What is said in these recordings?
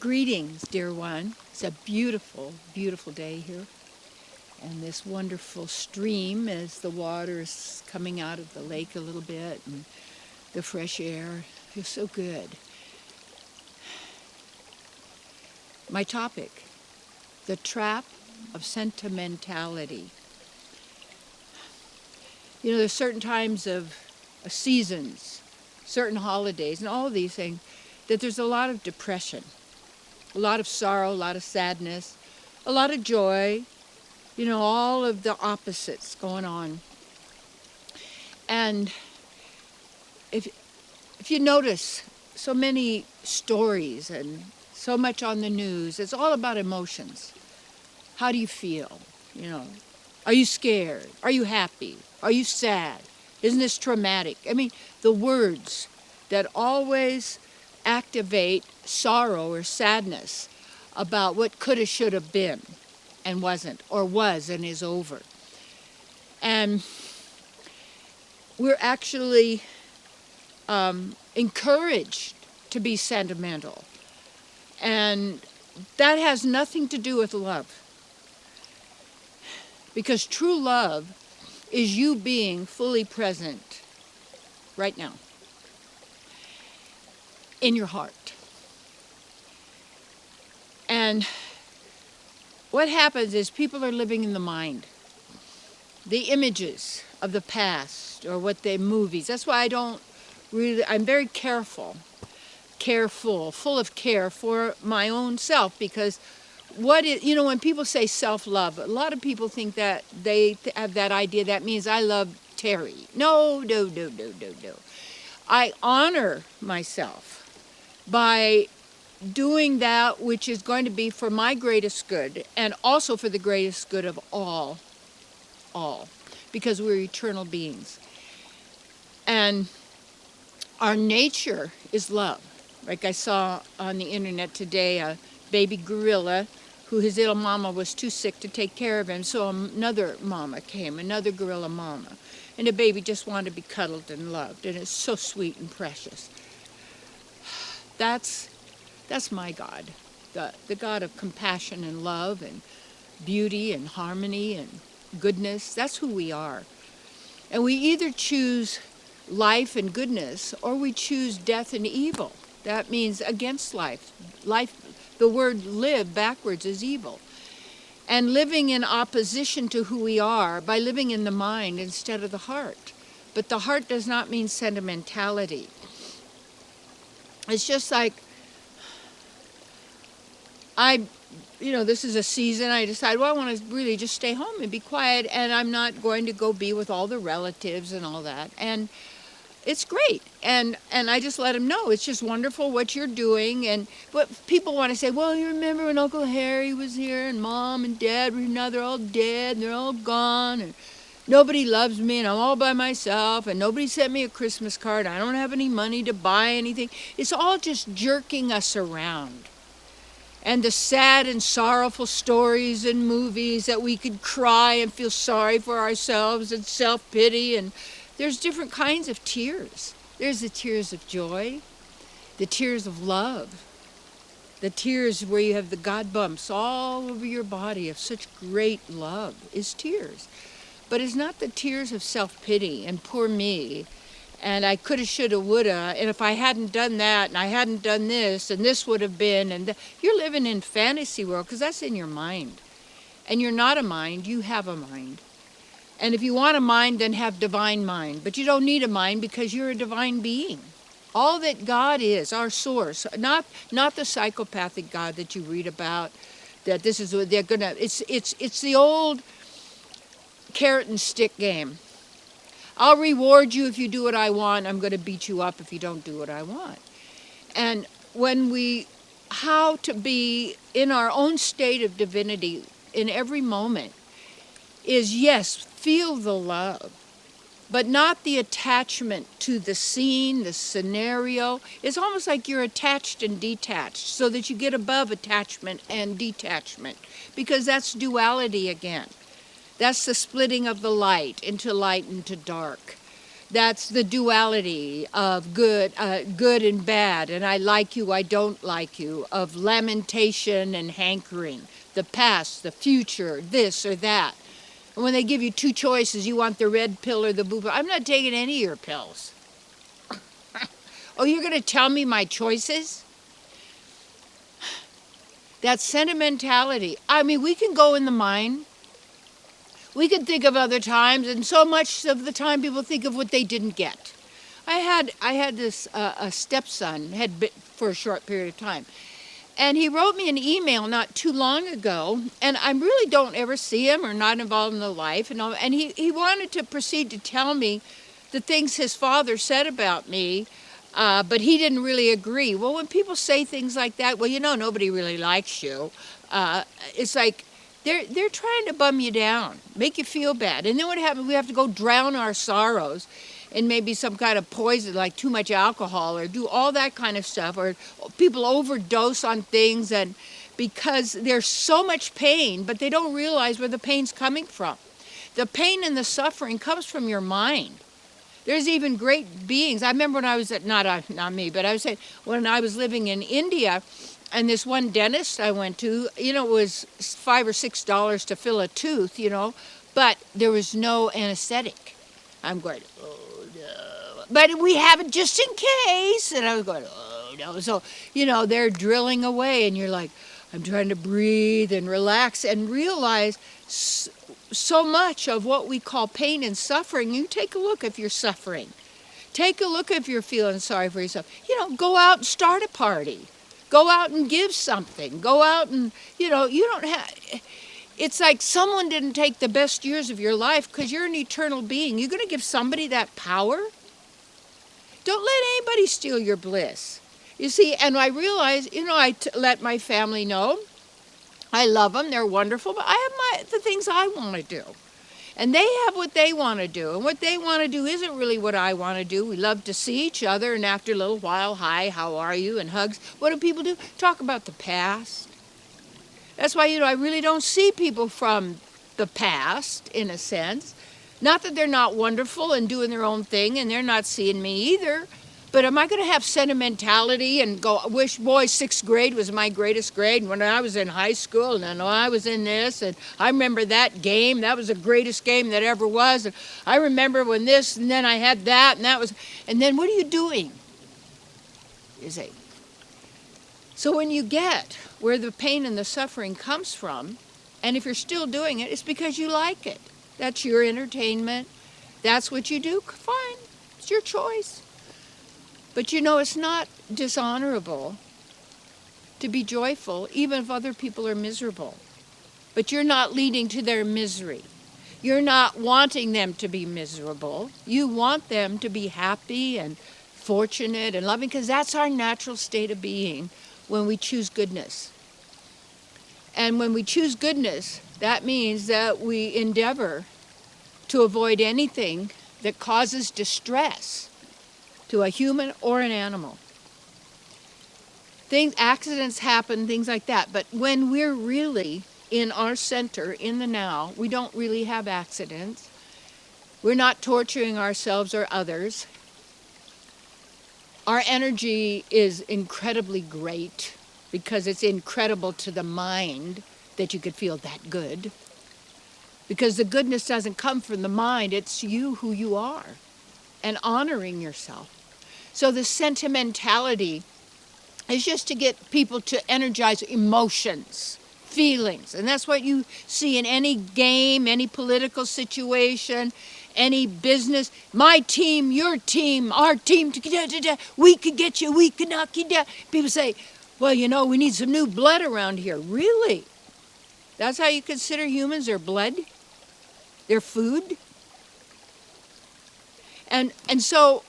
Greetings, dear one. It's a beautiful, beautiful day here. And this wonderful stream as the water is coming out of the lake a little bit and the fresh air feels so good. My topic, the trap of sentimentality. You know, there's certain times of seasons, certain holidays, and all of these things, that there's a lot of depression, a lot of sorrow, a lot of sadness, a lot of joy, you know, all of the opposites going on. And if you notice so many stories and so much on the news, it's all about emotions. How do you feel? You know, are you scared? Are you happy? Are you sad? Isn't this traumatic? I mean, the words that always activate sorrow or sadness about what coulda, shoulda been and wasn't, or was and is over. And we're actually encouraged to be sentimental. And that has nothing to do with love. Because true love is you being fully present right now in your heart. And what happens is people are living in the mind. The images of the past or what they movies. That's why I'm very careful, full of care for my own self, because when people say self-love, a lot of people think that they have that idea that means I love Terry. No. I honor myself by doing that which is going to be for my greatest good and also for the greatest good of all, because we're eternal beings. And our nature is love. Like I saw on the internet today, a baby gorilla who his little mama was too sick to take care of him, so another mama came, another gorilla mama, and the baby just wanted to be cuddled and loved, and it's so sweet and precious. That's my God, the God of compassion and love and beauty and harmony and goodness. That's who we are. And we either choose life and goodness or we choose death and evil. That means against life. The word live backwards is evil. And living in opposition to who we are by living in the mind instead of the heart. But the heart does not mean sentimentality. It's just like, this is a season, I decide, I want to really just stay home and be quiet, and I'm not going to go be with all the relatives and all that. And it's great. And I just let them know, it's just wonderful what you're doing. And what people want to say, well, you remember when Uncle Harry was here and Mom and Dad were here, now they're all dead and they're all gone. And nobody loves me and I'm all by myself and nobody sent me a Christmas card. I don't have any money to buy anything. It's all just jerking us around. And the sad and sorrowful stories and movies that we could cry and feel sorry for ourselves and self-pity. And there's different kinds of tears. There's the tears of joy, the tears of love, the tears where you have the God bumps all over your body of such great love is tears. But it's not the tears of self-pity and poor me and I coulda, shoulda, woulda, and if I hadn't done that and I hadn't done this and this would have been, and you're living in fantasy world because that's in your mind. And you're not a mind, you have a mind. And if you want a mind, then have divine mind. But you don't need a mind because you're a divine being. All that God is, our source, not the psychopathic God that you read about, that this is what they're gonna, it's the old carrot and stick game. I'll reward you if you do what I want. I'm going to beat you up if you don't do what I want. And how to be in our own state of divinity in every moment is, yes, feel the love, but not the attachment to the scene, the scenario. It's almost like you're attached and detached so that you get above attachment and detachment, because that's duality again. That's the splitting of the light into dark. That's the duality of good and bad, and I like you, I don't like you, of lamentation and hankering, the past, the future, this or that. And when they give you two choices, you want the red pill or the blue pill. I'm not taking any of your pills. Oh, you're going to tell me my choices? That's sentimentality. I mean, we can go in the mind. We can think of other times, and so much of the time people think of what they didn't get. I had this a stepson, had been for a short period of time, and he wrote me an email not too long ago, and I really don't ever see him or not involved in the life, and all, and he wanted to proceed to tell me the things his father said about me, but he didn't really agree. Well, when people say things like that, well, you know, nobody really likes you. It's like they're trying to bum you down, make you feel bad. And then what happens? We have to go drown our sorrows in maybe some kind of poison, like too much alcohol, or do all that kind of stuff. Or people overdose on things, and because there's so much pain, but they don't realize where the pain's coming from. The pain and the suffering comes from your mind. There's even great beings. I remember when I was not me, but I was saying when I was living in India, and this one dentist I went to, you know, it was $5 or $6 to fill a tooth, you know, but there was no anesthetic. I'm going, oh no, but we have it just in case. And I was going, oh no. So, you know, they're drilling away, and you're like, I'm trying to breathe and relax and realize so much of what we call pain and suffering. You take a look if you're suffering. Take a look if you're feeling sorry for yourself. You know, go out and start a party. Go out and give something. Go out and, you know, you don't have... It's like someone didn't take the best years of your life because you're an eternal being. You're going to give somebody that power? Don't let anybody steal your bliss. You see, and I realized, you know, I let my family know. I love them. They're wonderful. But I have the things I want to do. And they have what they want to do. And what they want to do isn't really what I want to do. We love to see each other. And after a little while, hi, how are you? And hugs. What do people do? Talk about the past. That's why, you know, I really don't see people from the past, in a sense. Not that they're not wonderful and doing their own thing, and they're not seeing me either. But am I going to have sentimentality and go, wish, boy, 6th grade was my greatest grade, and when I was in high school, and then I was in this, and I remember that game, that was the greatest game that ever was, and I remember when this, and then I had that, and that was, and then what are you doing? You say. So when you get where the pain and the suffering comes from, and if you're still doing it, it's because you like it. That's your entertainment. That's what you do. Fine. It's your choice. But you know, it's not dishonorable to be joyful, even if other people are miserable. But you're not leading to their misery. You're not wanting them to be miserable. You want them to be happy and fortunate and loving, because that's our natural state of being when we choose goodness. And when we choose goodness, that means that we endeavor to avoid anything that causes distress to a human or an animal. Accidents happen, things like that. But when we're really in our center, in the now, we don't really have accidents. We're not torturing ourselves or others. Our energy is incredibly great because it's incredible to the mind that you could feel that good. Because the goodness doesn't come from the mind, it's you who you are, and honoring yourself. So the sentimentality is just to get people to energize emotions, feelings. And that's what you see in any game, any political situation, any business. My team, your team, our team, we could get you, we could knock you down. People say, well, you know, we need some new blood around here. Really? That's how you consider humans, their blood? Their food? And so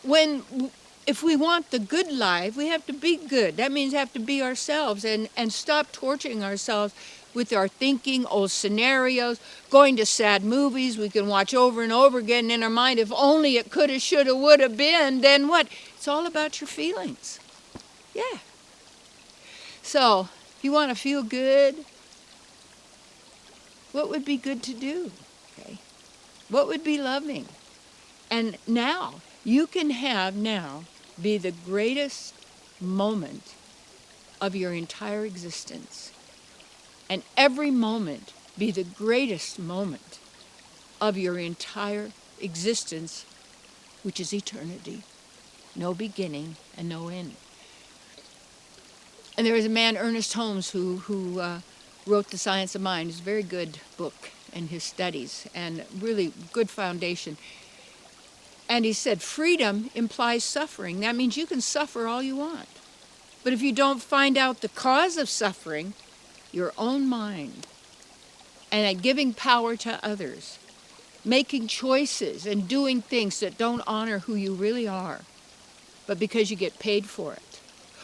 if we want the good life, we have to be good. That means we have to be ourselves and stop torturing ourselves with our thinking, old scenarios, going to sad movies we can watch over and over again in our mind. If only it coulda, shoulda, woulda been, then what? It's all about your feelings. Yeah. So, if you want to feel good, what would be good to do? Okay. What would be loving? And now, you can have now be the greatest moment of your entire existence. And every moment be the greatest moment of your entire existence, which is eternity. No beginning and no end. And there was a man, Ernest Holmes, who wrote The Science of Mind. It's a very good book in his studies and really good foundation. And he said, freedom implies suffering. That means you can suffer all you want. But if you don't find out the cause of suffering, your own mind, and giving power to others, making choices and doing things that don't honor who you really are, but because you get paid for it,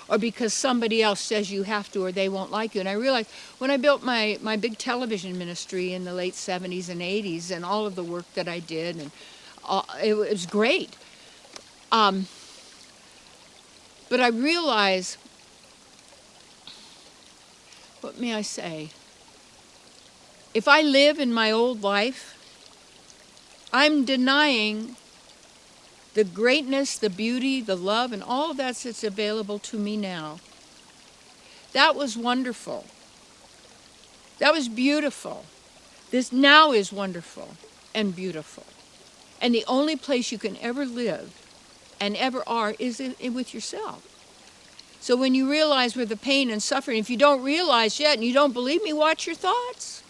or because somebody else says you have to or they won't like you. And I realized when I built my big television ministry in the late 70s and 80s and all of the work that I did, and it was great. But I realized, what may I say? If I live in my old life, I'm denying the greatness, the beauty, the love, and all of that's available to me now. That was wonderful. That was beautiful. This now is wonderful and beautiful. And the only place you can ever live and ever are is with yourself. So when you realize where the pain and suffering, if you don't realize yet and you don't believe me, watch your thoughts.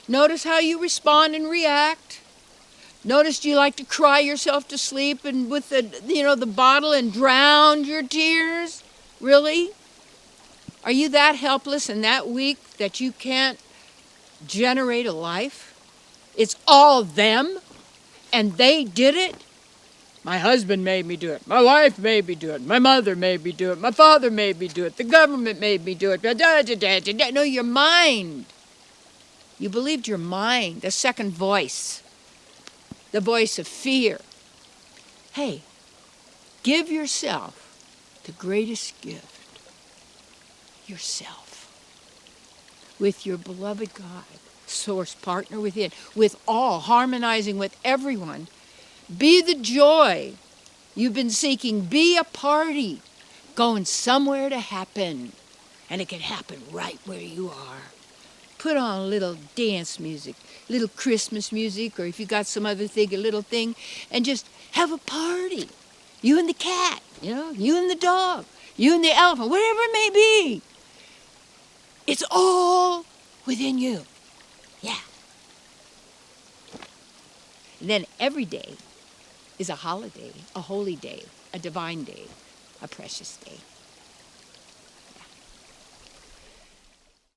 Notice how you respond and react. Notice, do you like to cry yourself to sleep and with the bottle and drown your tears? Really? Are you that helpless and that weak that you can't generate a life? It's all them, and they did it? My husband made me do it. My wife made me do it. My mother made me do it. My father made me do it. The government made me do it. No, your mind. You believed your mind, the second voice. The voice of fear. Hey, give yourself the greatest gift. Yourself. With your beloved God, source partner within, with all, harmonizing with everyone. Be the joy you've been seeking. Be a party going somewhere to happen. And it can happen right where you are. Put on a little dance music, little Christmas music, or if you got some other thing, a little thing, and just have a party. You and the cat, you and the dog, you and the elephant, whatever it may be. It's all within you. Yeah. And then every day is a holiday, a holy day, a divine day, a precious day.